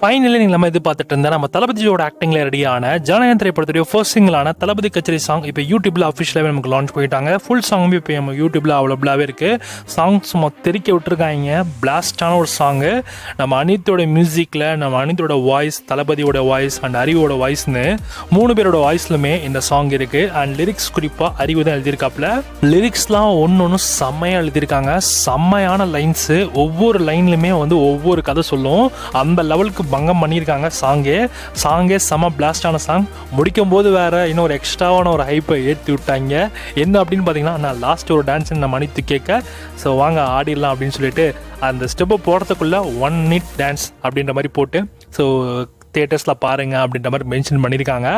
Finally நீங்கள் நம்ம எதிர்பார்த்துட்டு இருந்தா நம்ம தளபதியோட ஆக்டிங்ல ரெடியான ஜனநாயகம் திரைப்படத்துடைய ஃபர்ஸ்ட் சிங்கிளான தளபதி கச்சேரி சாங் இப்போ யூடியூப்ல அஃபிஷியலாகவே நமக்கு லான்ச் பண்ணிட்டாங்க. ஃபுல் சாங்குமே இப்போ நம்ம யூடியூப்ல அவைலபிளாகவே இருக்கு. சாங் சும்மா தெறிக்க விட்டுருக்காங்க. பிளாஸ்டான ஒரு சாங்கு. நம்ம அனித்தோட மியூசிக்கில் நம்ம அனித்தோட வாய்ஸ், தளபதியோட வாய்ஸ் அண்ட் அறிவோட வாய்ஸ்னு 3 பேரோட வாய்ஸ்லுமே இந்த சாங் இருக்கு. அண்ட் லிரிக்ஸ் குறிப்பாக அறிவு தான் எழுதியிருக்காப்புல. லிரிக்ஸ்லாம் ஒன்று செம்மையாக எழுதியிருக்காங்க. செம்மையான லைன்ஸு. ஒவ்வொரு லைன்லையுமே வந்து ஒவ்வொரு கதை சொல்லும். அந்த லெவலுக்கு பங்கம் பண்ணியிருக்காங்க. சாங்கே செம பிளாஸ்டான சாங். முடிக்கும் போது வேற இன்னும் ஒரு எக்ஸ்ட்ராவான ஒரு ஹைப்பை ஏற்றி விட்டாங்க. என்ன அப்படின்னு பார்த்தீங்கன்னா, நான் லாஸ்ட் ஒரு டான்ஸ் நம்ம அனித்து கேட்க, ஸோ வாங்க ஆடிடலாம் அப்படின்னு சொல்லிட்டு அந்த ஸ்டெப்பை போடுறதுக்குள்ள 1 minute டான்ஸ் அப்படின்ற மாதிரி போட்டு, ஸோ தியேட்டர்ஸில் பாருங்கள் அப்படின்ற மாதிரி மென்ஷன் பண்ணியிருக்காங்க.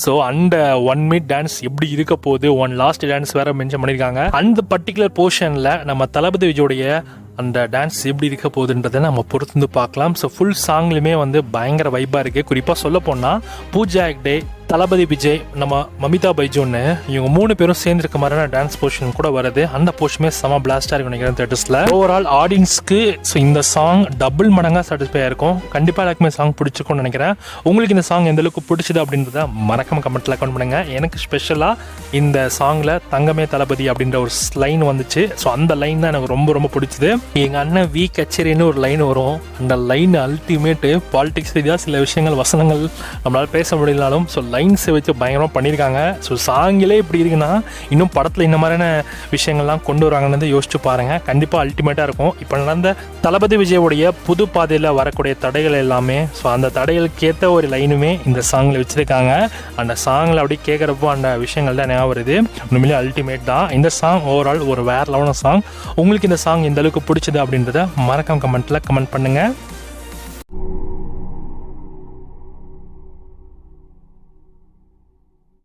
ஸோ அந்த 1 minute டான்ஸ் எப்படி இருக்க போகுது, 1 last டான்ஸ் வேற மென்ஷன் பண்ணியிருக்காங்க. அந்த பர்டிகுலர் போர்ஷனில் நம்ம தளபதி விஜயோடைய அந்த டான்ஸ் எப்படி இருக்க போகுதுன்றதை நம்ம பொறுத்து பார்க்கலாம். ஸோ ஃபுல் சாங்லையுமே வந்து பயங்கர வைப்பாக இருக்குது. குறிப்பாக சொல்ல போனால் பூஜா ஹெக்டே, தளபதி விஜய், நம்ம மமிதா பைஜோன்னு இவங்க 3 பேரும் சேர்ந்துருக்க மாதிரியான டான்ஸ் போர்ஷன் கூட வருது. அந்த போர்ஷனுமே செம பிளாஸ்டாக இருக்கும் நினைக்கிறேன் தேட்டர்ஸில். ஓவரால் ஆடியன்ஸ்க்கு ஸோ இந்த சாங் டபுள் மடங்காக சாட்டிஸ்ஃபையாக இருக்கும். கண்டிப்பாக எல்லாருக்குமே சாங் பிடிச்சிருக்கும்னு நினைக்கிறேன். உங்களுக்கு இந்த சாங் எந்த அளவுக்கு பிடிச்சது அப்படின்றத மறக்காம கமெண்ட்டில் கமெண்ட் பண்ணுங்கள். எனக்கு ஸ்பெஷலாக இந்த சாங்கில் தங்கமே தளபதி அப்படின்ற ஒரு லைன் வந்துச்சு. ஸோ அந்த லைன் தான் எனக்கு ரொம்ப ரொம்ப பிடிச்சது. எங்கள் அண்ணன் வி கச்சேரின்னு ஒரு லைன் வரும். அந்த லைன் அல்டிமேட்டு. பாலிடிக்ஸ் ரீதியாக சில விஷயங்கள், வசனங்கள் நம்மளால் பேச முடியலனாலும் ஸோ லைன்ஸை வச்சு பயங்கரமாக பண்ணியிருக்காங்க. ஸோ சாங்கிலே இப்படி இருக்குன்னா இன்னும் படத்தில் இந்த மாதிரியான விஷயங்கள்லாம் கொண்டு வராங்கன்னு யோசிச்சு பாருங்கள். கண்டிப்பாக அல்டிமேட்டாக இருக்கும். இப்போ நடந்த தளபதி விஜயோடைய புது பாதையில் வரக்கூடிய தடைகள் எல்லாமே, ஸோ அந்த தடைகளுக்கு ஏற்ற ஒரு லைனுமே இந்த சாங்கில் வச்சுருக்காங்க. அந்த சாங்கில் அப்படி கேட்குறப்போ அந்த விஷயங்கள் தான் ஞாபகம் வருது. உண்மையிலே அல்டிமேட் தான் இந்த சாங். ஓவரால் ஒரு வேற லெவலான சாங். உங்களுக்கு இந்த சாங் எந்த அளவுக்கு பிடிச்சது அப்படின்றத மறக்காம கமெண்ட்டில் கமெண்ட் பண்ணுங்கள்.